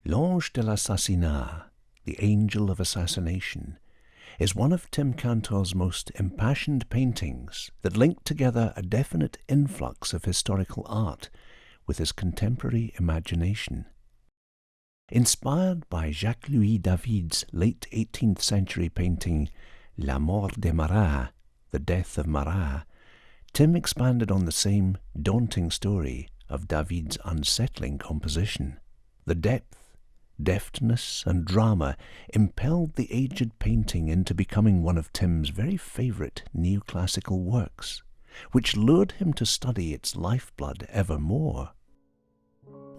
L'Ange de l'Assassinat, the Angel of Assassination, is one of Tim Cantor's most impassioned paintings that link together a definite influx of historical art with his contemporary imagination. Inspired by Jacques-Louis David's late 18th century painting La Mort de Marat, the Death of Marat, Tim expanded on the same daunting story of David's unsettling composition. The depth, deftness and drama impelled the aged painting into becoming one of Tim's very favourite neoclassical works, which lured him to study its lifeblood ever more.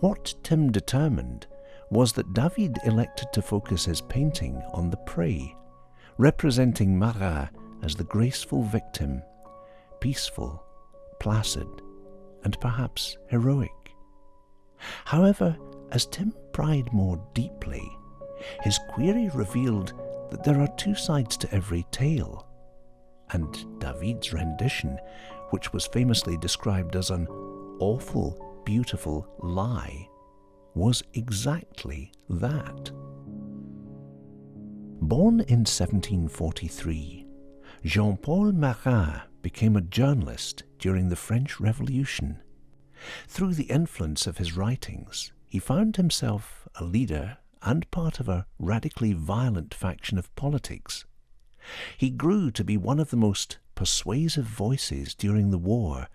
What Tim determined was that David elected to focus his painting on the prey, representing Marat as the graceful victim, peaceful, placid, and perhaps heroic. However, as Tim pried more deeply, his query revealed that there are two sides to every tale, and David's rendition, which was famously described as an awful, beautiful lie, was exactly that. Born in 1743, Jean-Paul Marat became a journalist during the French Revolution. Through the influence of his writings, he found himself a leader and part of a radically violent faction of politics. He grew to be one of the most persuasive voices during the war,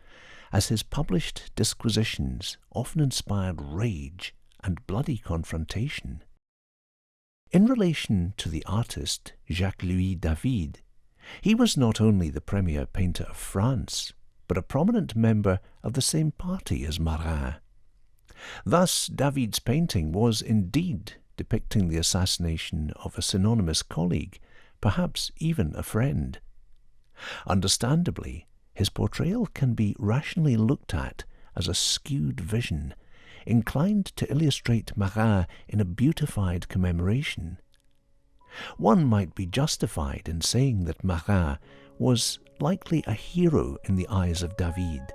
as his published disquisitions often inspired rage and bloody confrontation. In relation to the artist Jacques-Louis David, he was not only the premier painter of France, but a prominent member of the same party as Marat. Thus, David's painting was indeed depicting the assassination of a synonymous colleague, perhaps even a friend. Understandably, his portrayal can be rationally looked at as a skewed vision, inclined to illustrate Marat in a beautified commemoration. One might be justified in saying that Marat was likely a hero in the eyes of David,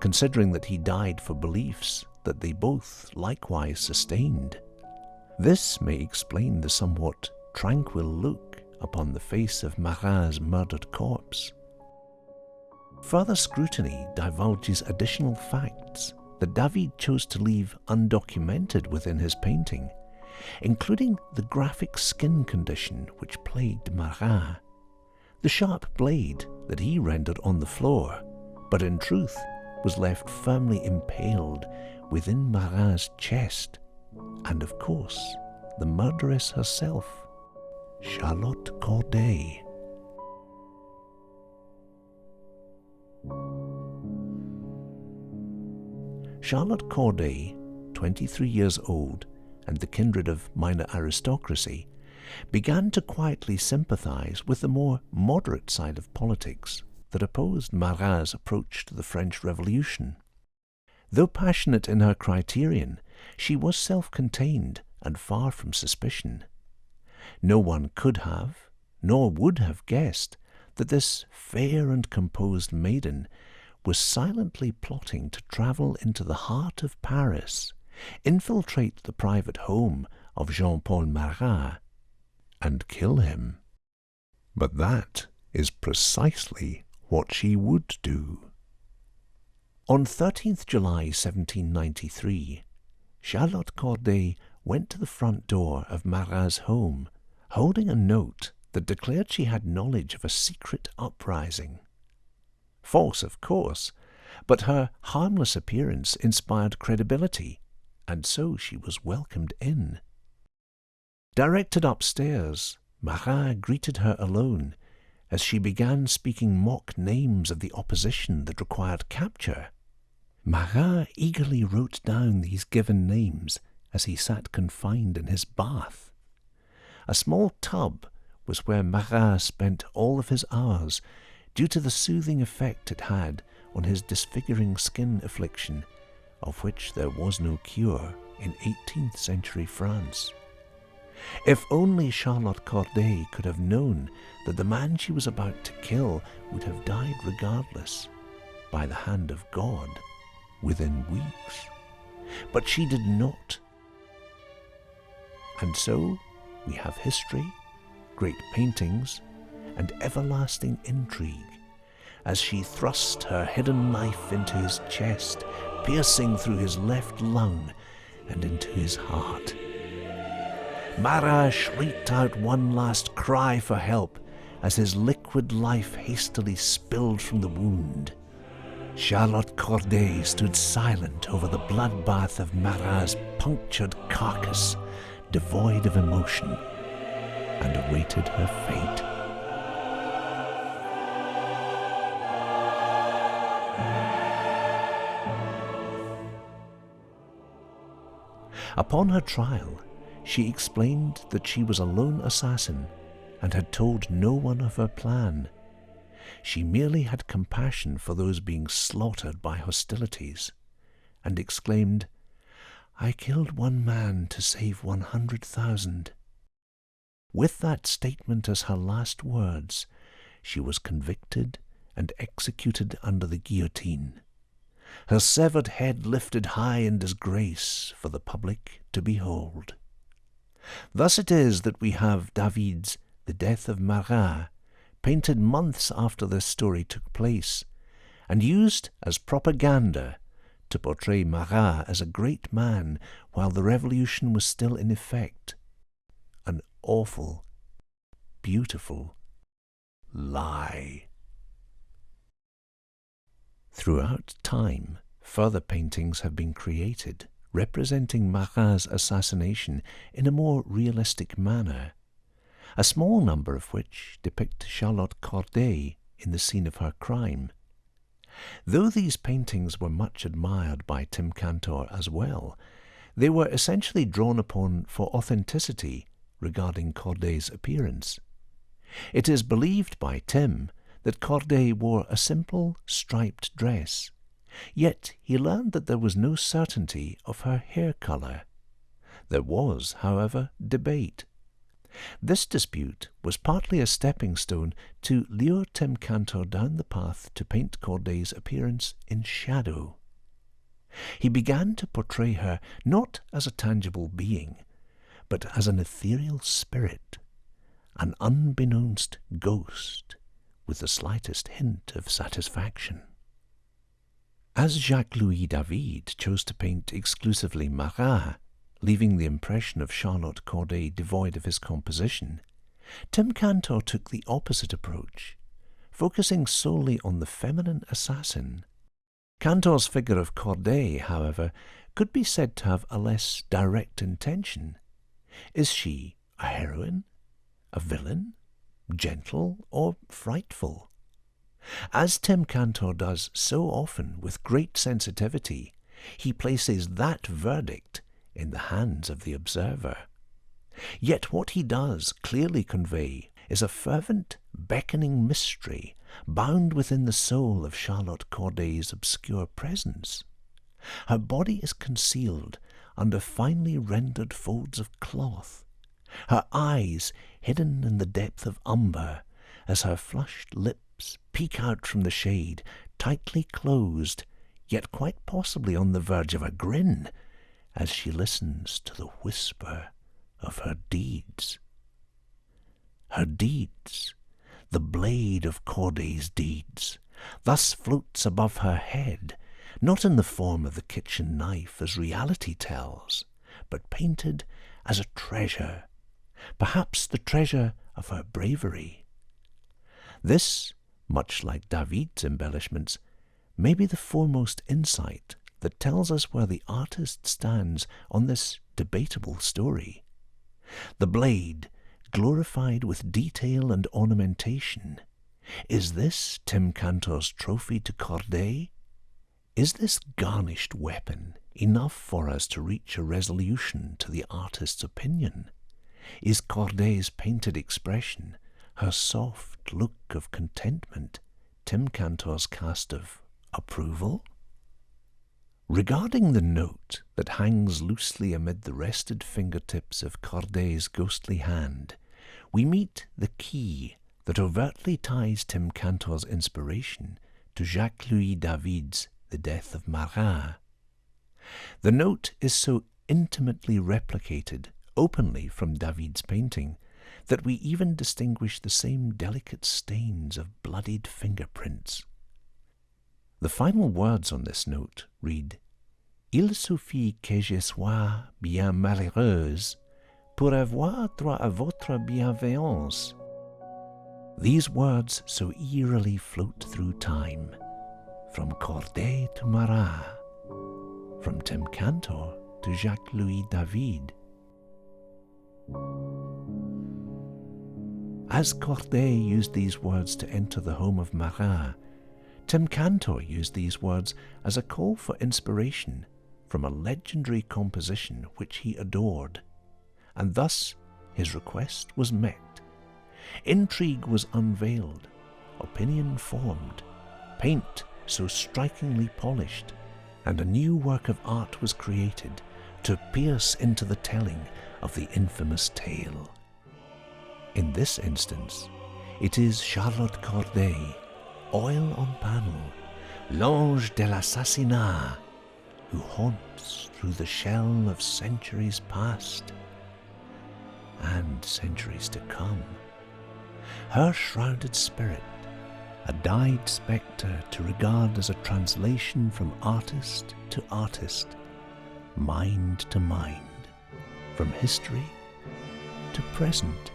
considering that he died for beliefs that they both likewise sustained. This may explain the somewhat tranquil look upon the face of Marat's murdered corpse. Further scrutiny divulges additional facts that David chose to leave undocumented within his painting, including the graphic skin condition which plagued Marat, the sharp blade that he rendered on the floor, but in truth was left firmly impaled within Marat's chest, and of course the murderess herself, Charlotte Corday. Charlotte Corday, 23 years old and the kindred of minor aristocracy, began to quietly sympathize with the more moderate side of politics that opposed Marat's approach to the French Revolution. Though passionate in her criterion, she was self-contained and far from suspicion. No one could have, nor would have guessed that this fair and composed maiden was silently plotting to travel into the heart of Paris, infiltrate the private home of Jean-Paul Marat, and kill him. But that is precisely what she would do. On 13th July 1793, Charlotte Corday went to the front door of Marat's home, holding a note that declared she had knowledge of a secret uprising. False, of course, but her harmless appearance inspired credibility, and so she was welcomed in. Directed upstairs, Marat greeted her alone as she began speaking mock names of the opposition that required capture. Marat eagerly wrote down these given names as he sat confined in his bath. A small tub was where Marat spent all of his hours, due to the soothing effect it had on his disfiguring skin affliction, of which there was no cure in 18th century France. If only Charlotte Corday could have known that the man she was about to kill would have died regardless, by the hand of God, within weeks. But she did not. And so we have history, great paintings, and everlasting intrigue, as she thrust her hidden knife into his chest, piercing through his left lung and into his heart. Marat shrieked out one last cry for help as his liquid life hastily spilled from the wound. Charlotte Corday stood silent over the bloodbath of Marat's punctured carcass, devoid of emotion, and awaited her fate. Upon her trial, she explained that she was a lone assassin and had told no one of her plan. She merely had compassion for those being slaughtered by hostilities, and exclaimed, "I killed one man to save 100,000. With that statement as her last words, she was convicted and executed under the guillotine, her severed head lifted high in disgrace for the public to behold. Thus it is that we have David's The Death of Marat, painted months after this story took place, and used as propaganda to portray Marat as a great man while the revolution was still in effect. An awful, beautiful lie. Throughout time, further paintings have been created representing Marat's assassination in a more realistic manner, a small number of which depict Charlotte Corday in the scene of her crime. Though these paintings were much admired by Tim Cantor as well, they were essentially drawn upon for authenticity regarding Corday's appearance. It is believed by Tim that Corday wore a simple striped dress, yet he learned that there was no certainty of her hair colour. There was, however, debate. This dispute was partly a stepping stone to lure Tim Cantor down the path to paint Corday's appearance in shadow. He began to portray her not as a tangible being, but as an ethereal spirit, an unbeknownst ghost, with the slightest hint of satisfaction. As Jacques-Louis David chose to paint exclusively Marat, leaving the impression of Charlotte Corday devoid of his composition, Tim Cantor took the opposite approach, focusing solely on the feminine assassin. Cantor's figure of Corday, however, could be said to have a less direct intention. Is she a heroine, a villain, gentle or frightful? As Tim Cantor does so often with great sensitivity, he places that verdict in the hands of the observer. Yet what he does clearly convey is a fervent, beckoning mystery bound within the soul of Charlotte Corday's obscure presence. Her body is concealed under finely rendered folds of cloth, her eyes hidden in the depth of umber as her flushed lips peek out from the shade, tightly closed, yet quite possibly on the verge of a grin, as she listens to the whisper of her deeds. Her deeds, the blade of Corday's deeds, thus floats above her head, not in the form of the kitchen knife as reality tells, but painted as a treasure, perhaps the treasure of her bravery. This, much like David's embellishments, may be the foremost insight that tells us where the artist stands on this debatable story. The blade, glorified with detail and ornamentation. Is this Tim Cantor's trophy to Corday? Is this garnished weapon enough for us to reach a resolution to the artist's opinion? Is Corday's painted expression, her soft look of contentment, Tim Cantor's cast of approval? Regarding the note that hangs loosely amid the rested fingertips of Corday's ghostly hand, we meet the key that overtly ties Tim Cantor's inspiration to Jacques-Louis David's The Death of Marat. The note is so intimately replicated openly from David's painting that we even distinguish the same delicate stains of bloodied fingerprints. The final words on this note read, Il suffit que je sois bien malheureuse pour avoir droit à votre bienveillance. These words so eerily float through time, from Corday to Marat, from Tim Cantor to Jacques-Louis David. As Corday used these words to enter the home of Marat, Tim Cantor used these words as a call for inspiration from a legendary composition which he adored, and thus his request was met. Intrigue was unveiled, opinion formed, paint so strikingly polished, and a new work of art was created to pierce into the telling of the infamous tale. In this instance, it is Charlotte Corday, oil on panel, l'Angel of Assassination, who haunts through the shell of centuries past and centuries to come. Her shrouded spirit, a dyed spectre to regard as a translation from artist to artist, mind to mind, from history to present.